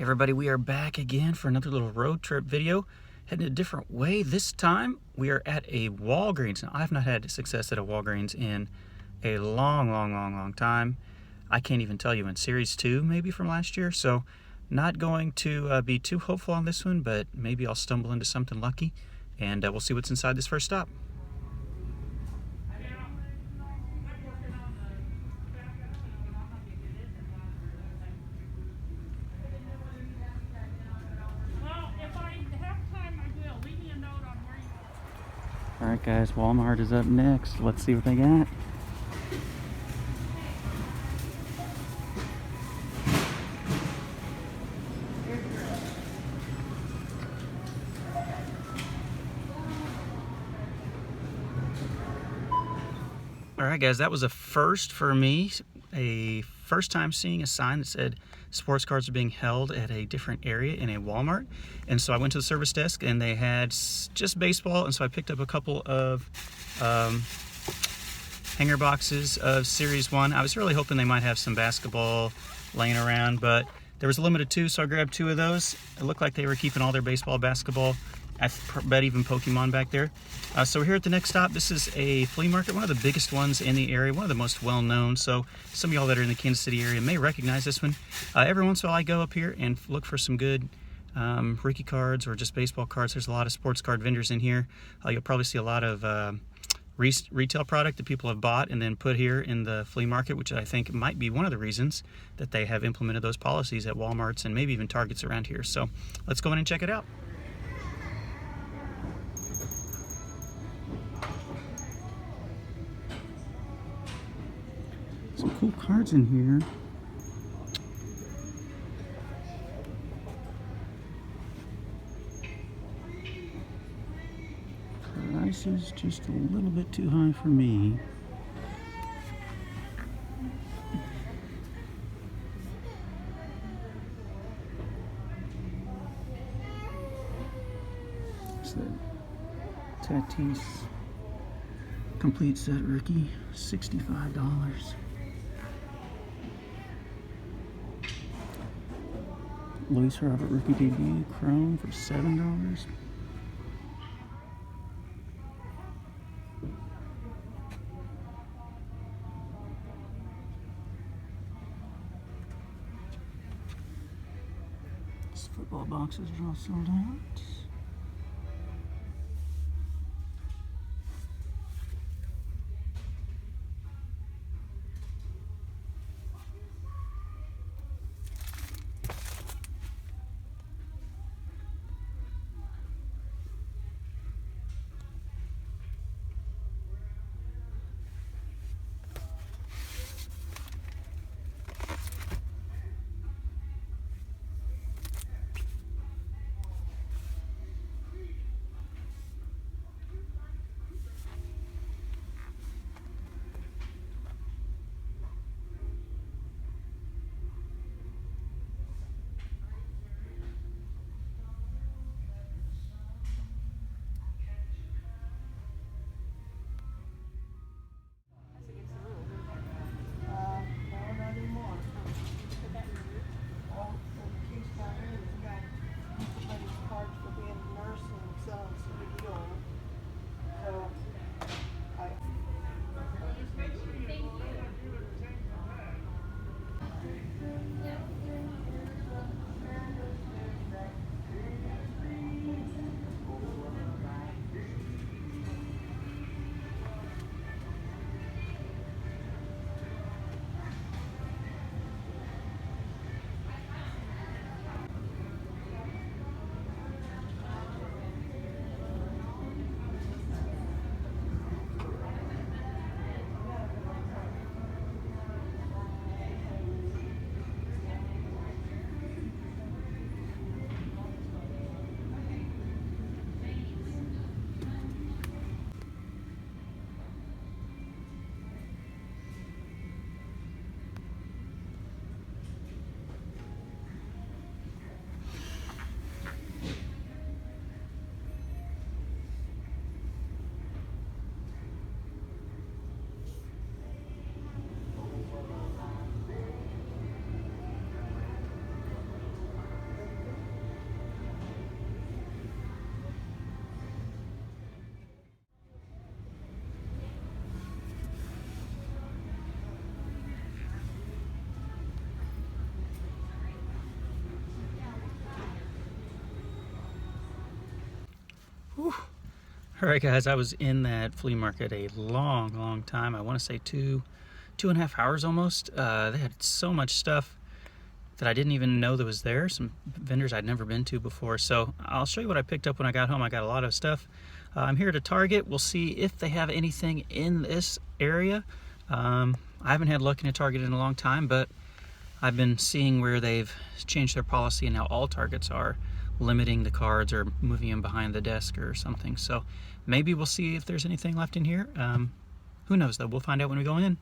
Everybody, we are back again for another little road trip video, heading a different way. This time we are at a Walgreens. Now, I've not had success at a Walgreens in a long time. I can't even tell you, in series 2 maybe from last year, so not going to be too hopeful on this one, but maybe I'll stumble into something lucky, and we'll see what's inside this first stop. Alright guys, Walmart is up next. Let's see what they got. Alright guys, that was a first for me. A first time seeing a sign that said sports cards are being held at a different area in a Walmart. And so I went to the service desk and they had just baseball, and so I picked up a couple of hanger boxes of Series 1. I was really hoping they might have some basketball laying around, but there was a limit of 2, so I grabbed 2 of those. It looked like they were keeping all their baseball, basketball. I bet even Pokemon back there. So we're here at the next stop. This is a flea market, one of the biggest ones in the area, one of the most well-known. So some of y'all that are in the Kansas City area may recognize this one. Every once in a while I go up here and look for some good rookie cards or just baseball cards. There's a lot of sports card vendors in here. You'll probably see a lot of retail product that people have bought and then put here in the flea market, which I think might be one of the reasons that they have implemented those policies at Walmarts and maybe even Targets around here. So let's go in and check it out. Some cool cards in here. Price is just a little bit too high for me. It's the Tatis complete set rookie, $65. Luis Robert rookie debut chrome for $7. These football boxes are all sold out. All right, guys, I was in that flea market a long time. I want to say two and a half hours almost. They had so much stuff that I didn't even know that was there. Some vendors I'd never been to before. So I'll show you what I picked up when I got home. I got a lot of stuff. I'm here at Target. We'll see if they have anything in this area. I haven't had luck in a Target in a long time, but I've been seeing where they've changed their policy and now all Targets are limiting the cards or moving them behind the desk or something. So maybe we'll see if there's anything left in here. Who knows though? We'll find out when we go in.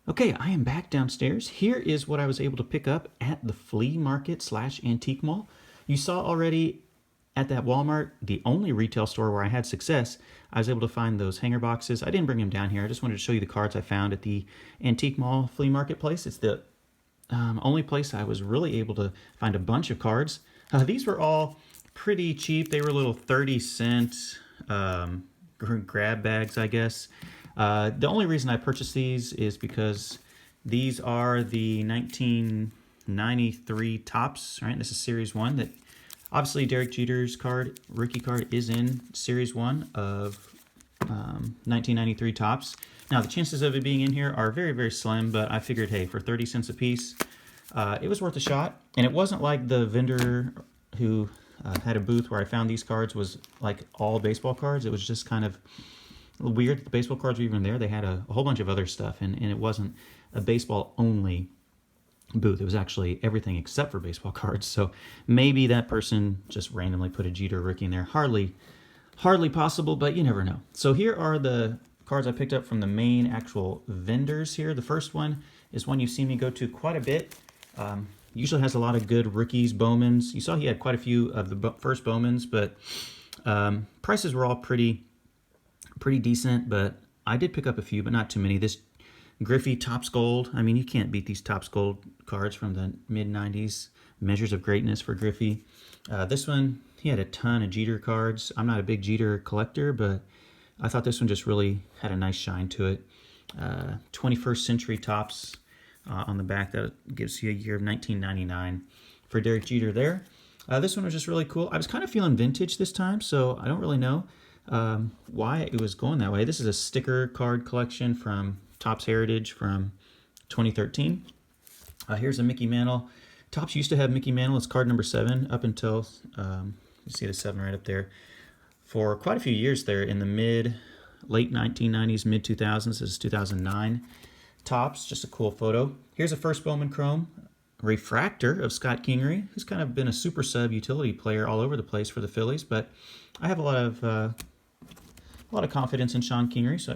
Okay, I am back downstairs. Here is what I was able to pick up at the flea market / antique mall. You saw already at that Walmart, the only retail store where I had success, I was able to find those hanger boxes. I didn't bring them down here. I just wanted to show you the cards I found at the antique mall flea market place. It's the only place I was really able to find a bunch of cards. These were all pretty cheap. They were little 30-cent grab bags, I guess. The only reason I purchased these is because these are the 1993 tops, right? This is Series 1. That obviously Derek Jeter's card, rookie card, is in Series 1 of 1993 tops. Now, the chances of it being in here are very slim, but I figured, hey, for 30 cents a piece, it was worth a shot. And it wasn't like the vendor who had a booth where I found these cards was like all baseball cards. It was just kind of weird that the baseball cards were even there. They had a whole bunch of other stuff, and it wasn't a baseball-only booth. It was actually everything except for baseball cards. So maybe that person just randomly put a Jeter rookie in there. Hardly possible, but you never know. So here are the cards I picked up from the main actual vendors here. The first one is one you've seen me go to quite a bit. Usually has a lot of good rookies, Bowmans. You saw he had quite a few of the first Bowmans, but prices were all pretty decent, but I did pick up a few, but not too many. This Griffey Topps Gold, I mean, you can't beat these Topps Gold cards from the mid-90s. Measures of greatness for Griffey. This one, he had a ton of Jeter cards. I'm not a big Jeter collector, but I thought this one just really had a nice shine to it. 21st Century Topps on the back. That gives you a year of 1999 for Derek Jeter there. This one was just really cool. I was kind of feeling vintage this time, so I don't really know why it was going that way. This is a sticker card collection from Topps Heritage from 2013. Here's a Mickey Mantle. Topps used to have Mickey Mantle as card number 7 up until, you see the 7 right up there, for quite a few years there in the late 1990s, mid 2000s. This is 2009. Topps, just a cool photo. Here's a first Bowman Chrome refractor of Scott Kingery, who's kind of been a super sub utility player all over the place for the Phillies, but I have a lot of confidence in Scott Kingery, so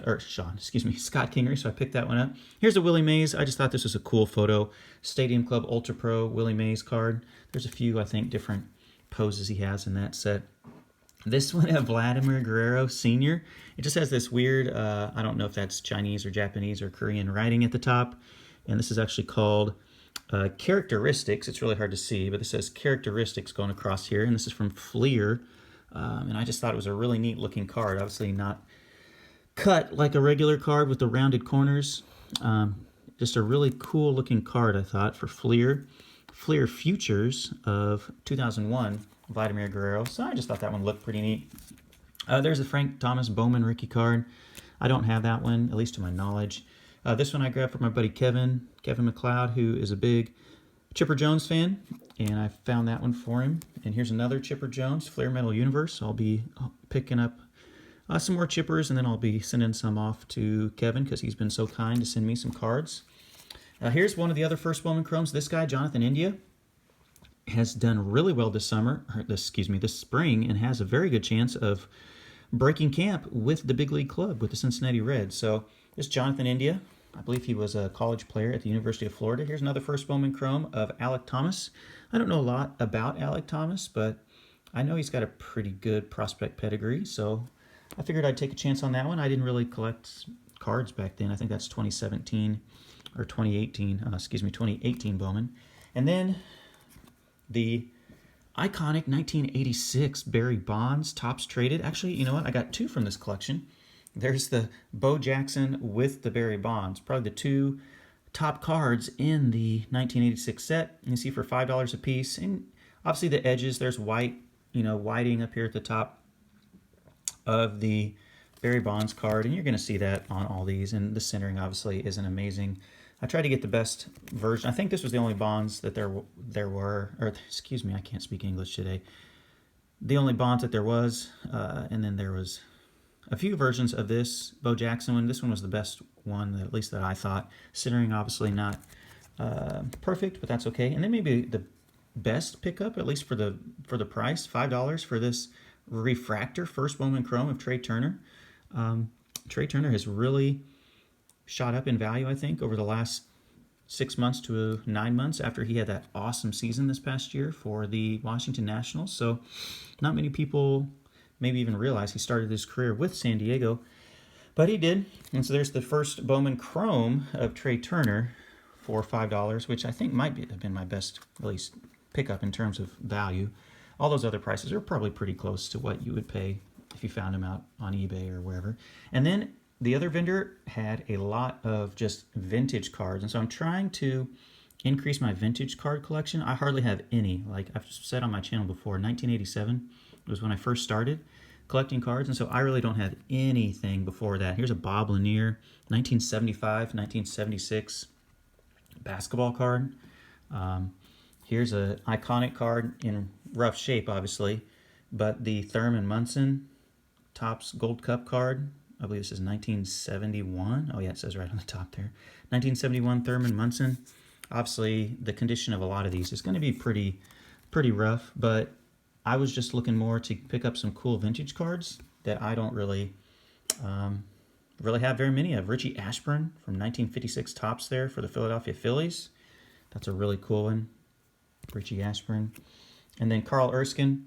I picked that one up. Here's a Willie Mays. I just thought this was a cool photo. Stadium Club Ultra Pro Willie Mays card. There's a few, I think, different poses he has in that set. This one, Vladimir Guerrero Sr. It just has this weird, I don't know if that's Chinese or Japanese or Korean writing at the top. And this is actually called Characteristics. It's really hard to see, but this says Characteristics going across here. And this is from Flea. And I just thought it was a really neat looking card. Obviously not cut like a regular card with the rounded corners. Just a really cool looking card, I thought, for Flea. Flea Futures of 2001, Vladimir Guerrero. So I just thought that one looked pretty neat. There's a Frank Thomas Bowman rookie card. I don't have that one, at least to my knowledge. This one I grabbed from my buddy Kevin McLeod, who is a big Chipper Jones fan, and I found that one for him. And here's another Chipper Jones, Flair Metal Universe. I'll be picking up some more Chippers, and then I'll be sending some off to Kevin because he's been so kind to send me some cards. Here's one of the other first Bowman Chromes. This guy, Jonathan India, has done really well this spring, and has a very good chance of breaking camp with the big league club, with the Cincinnati Reds. So this Jonathan India, I believe he was a college player at the University of Florida. Here's another first Bowman Chrome of Alek Thomas. I don't know a lot about Alek Thomas, but I know he's got a pretty good prospect pedigree, so I figured I'd take a chance on that one. I didn't really collect cards back then. I think that's 2017 or 2018 Bowman. And then the iconic 1986 Barry Bonds Topps traded. Actually, you know what? I got two from this collection. There's the Bo Jackson with the Barry Bonds, probably the two top cards in the 1986 set. You can see for $5 a piece, and obviously the edges, there's white, whiting up here at the top of the Barry Bonds card, and you're going to see that on all these, and the centering obviously isn't amazing. I tried to get the best version. I think this was the only Bonds that there were, or excuse me, I can't speak English today. The only Bonds that there was, and then there was a few versions of this Bo Jackson one. This one was the best one, at least that I thought. Centering obviously not perfect, but that's okay. And then maybe the best pickup, at least for the price, $5 for this refractor first Bowman Chrome of Trey Turner. Trey Turner has really shot up in value, I think, over the last 6 months to 9 months after he had that awesome season this past year for the Washington Nationals. So not many people maybe even realize he started his career with San Diego, but he did. And so there's the first Bowman Chrome of Trey Turner for $5, which I think might have been my best, at least, pickup in terms of value. All those other prices are probably pretty close to what you would pay if you found them out on eBay or wherever. And then the other vendor had a lot of just vintage cards, and so I'm trying to increase my vintage card collection. I hardly have any. Like I've said on my channel before, 1987 was when I first started collecting cards, and so I really don't have anything before that. Here's a Bob Lanier 1975, 1976 basketball card. Here's an iconic card in rough shape, obviously, but the Thurman Munson Topps Gold Cup card. I believe this is 1971. Oh yeah, it says right on the top there. 1971 Thurman Munson. Obviously, the condition of a lot of these is going to be pretty rough, but I was just looking more to pick up some cool vintage cards that I don't really have very many of. Richie Ashburn from 1956 Topps there for the Philadelphia Phillies. That's a really cool one. Richie Ashburn. And then Carl Erskine.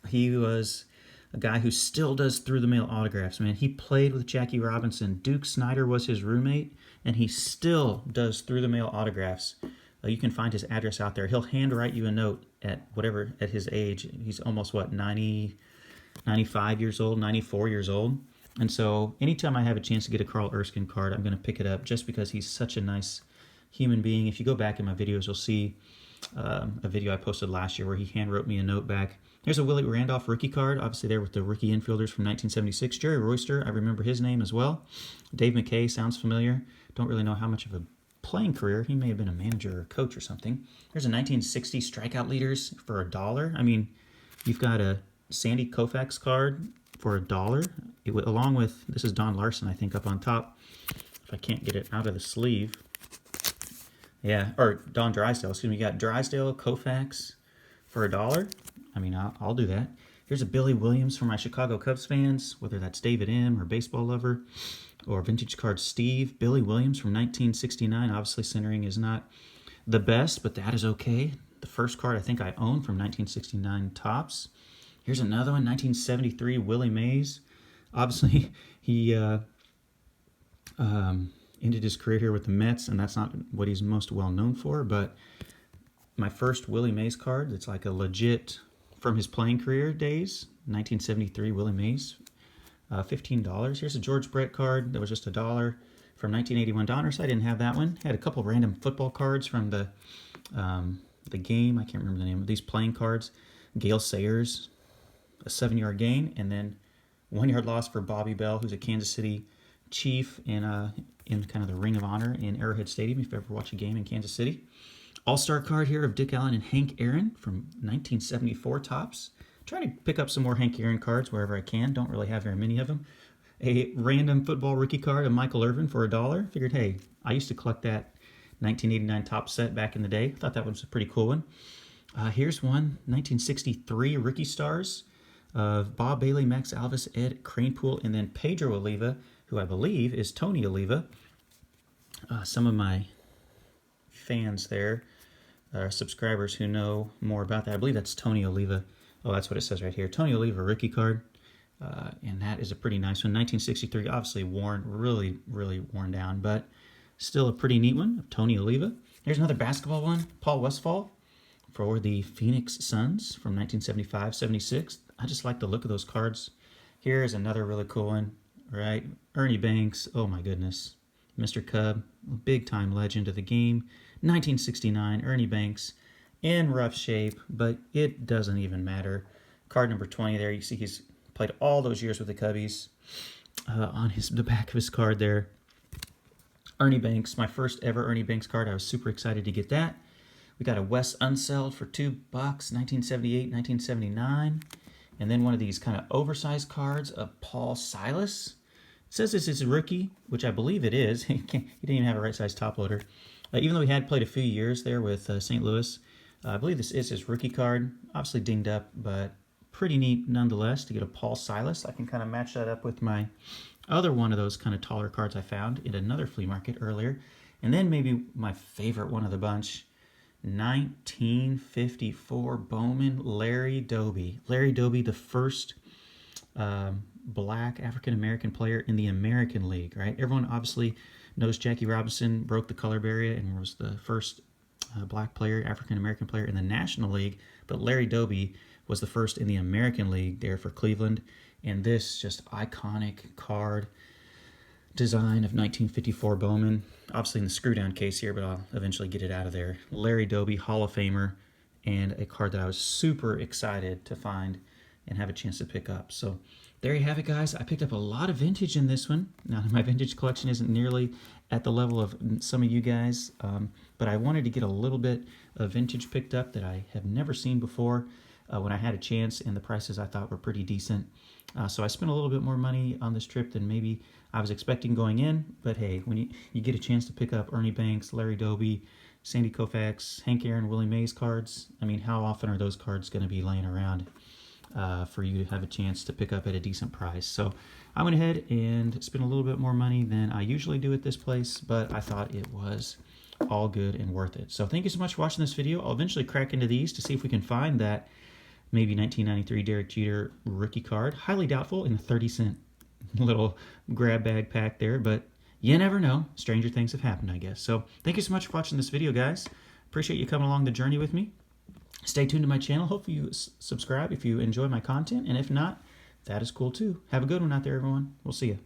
He was a guy who still does through-the-mail autographs, man. He played with Jackie Robinson. Duke Snyder was his roommate, and he still does through-the-mail autographs. You can find his address out there. He'll handwrite you a note at his age. He's almost, 95 years old, 94 years old. And so anytime I have a chance to get a Carl Erskine card, I'm going to pick it up just because he's such a nice human being. If you go back in my videos, you'll see a video I posted last year where he handwrote me a note back. Here's a Willie Randolph rookie card, obviously there with the rookie infielders from 1976. Jerry Royster, I remember his name as well. Dave McKay sounds familiar. Don't really know how much of a playing career. He may have been a manager or a coach or something. There's a 1960 strikeout leaders for $1. I mean, you've got a Sandy Koufax card for $1, along with, this is Don Larson, I think, up on top. If I can't get it out of the sleeve. Yeah, or Don Drysdale, excuse me. You got Drysdale, Koufax for $1. I mean, I'll do that. Here's a Billy Williams for my Chicago Cubs fans, whether that's David M. or Baseball Lover, or Vintage Card Steve. Billy Williams from 1969. Obviously, centering is not the best, but that is okay. The first card I think I own from 1969 Topps. Here's another one, 1973 Willie Mays. Obviously, he ended his career here with the Mets, and that's not what he's most well known for, but my first Willie Mays card, it's like a legit, from his playing career days, 1973 Willie Mays, $15. Here's a George Brett card that was just $1 from 1981 Donruss. I didn't have that one. Had a couple random football cards from the game. I can't remember the name of these playing cards. Gale Sayers, a 7-yard gain, and then 1-yard loss for Bobby Bell, who's a Kansas City Chief in kind of the Ring of Honor in Arrowhead Stadium, if you ever watch a game in Kansas City. All-Star card here of Dick Allen and Hank Aaron from 1974 Topps. Trying to pick up some more Hank Aaron cards wherever I can. Don't really have very many of them. A random football rookie card of Michael Irvin for $1. Figured, hey, I used to collect that 1989 Topps set back in the day. Thought that was a pretty cool one. Here's one, 1963 Rookie Stars of Bob Bailey, Max Alvis, Ed Kranepool, and then Pedro Oliva, who I believe is Tony Oliva. Some of my fans there, subscribers who know more about that, I believe that's Tony Oliva. Oh, that's what it says right here. Tony Oliva rookie card. And that is a pretty nice one. 1963, obviously worn, really, really worn down, but still a pretty neat one of Tony Oliva. Here's another basketball one, Paul Westphal for the Phoenix Suns from 1975-76. I just like the look of those cards. Here's another really cool one, right? Ernie Banks, oh my goodness. Mr. Cub, big time legend of the game. 1969, Ernie Banks, in rough shape, but it doesn't even matter. Card number 20 there, you see he's played all those years with the Cubbies. On the back of his card there, Ernie Banks, my first ever Ernie Banks card. I was super excited to get that. We got a Wes Unseld for $2, 1978, 1979. And then one of these kind of oversized cards of Paul Silas. It says this is a rookie, which I believe it is. He didn't even have a right-size top loader. Even though he had played a few years there with St. Louis, I believe this is his rookie card. Obviously dinged up, but pretty neat nonetheless to get a Paul Silas. I can kind of match that up with my other one of those kind of taller cards I found in another flea market earlier. And then maybe my favorite one of the bunch, 1954 Bowman Larry Doby. Larry Doby, the first black African-American player in the American League, right? Everyone obviously knows Jackie Robinson broke the color barrier and was the first black player, African-American player in the National League, but Larry Doby was the first in the American League there for Cleveland. And this just iconic card design of 1954 Bowman, obviously in the screw down case here, but I'll eventually get it out of there. Larry Doby, Hall of Famer, and a card that I was super excited to find and have a chance to pick up. So there you have it, guys. I picked up a lot of vintage in this one. Now, my vintage collection isn't nearly at the level of some of you guys, but I wanted to get a little bit of vintage picked up that I have never seen before when I had a chance, and the prices I thought were pretty decent. So I spent a little bit more money on this trip than maybe I was expecting going in, but hey, when you get a chance to pick up Ernie Banks, Larry Doby, Sandy Koufax, Hank Aaron, Willie Mays cards, I mean, how often are those cards going to be laying around for you to have a chance to pick up at a decent price? So I went ahead and spent a little bit more money than I usually do at this place, but I thought it was all good and worth it. So thank you so much for watching this video. I'll eventually crack into these to see if we can find that maybe 1993 Derek Jeter rookie card. Highly doubtful in a 30-cent little grab bag pack there, but you never know. Stranger things have happened, I guess. So thank you so much for watching this video, guys. Appreciate you coming along the journey with me. Stay tuned to my channel. Hopefully you subscribe if you enjoy my content, and if not, that is cool too. Have a good one out there, everyone. We'll see you.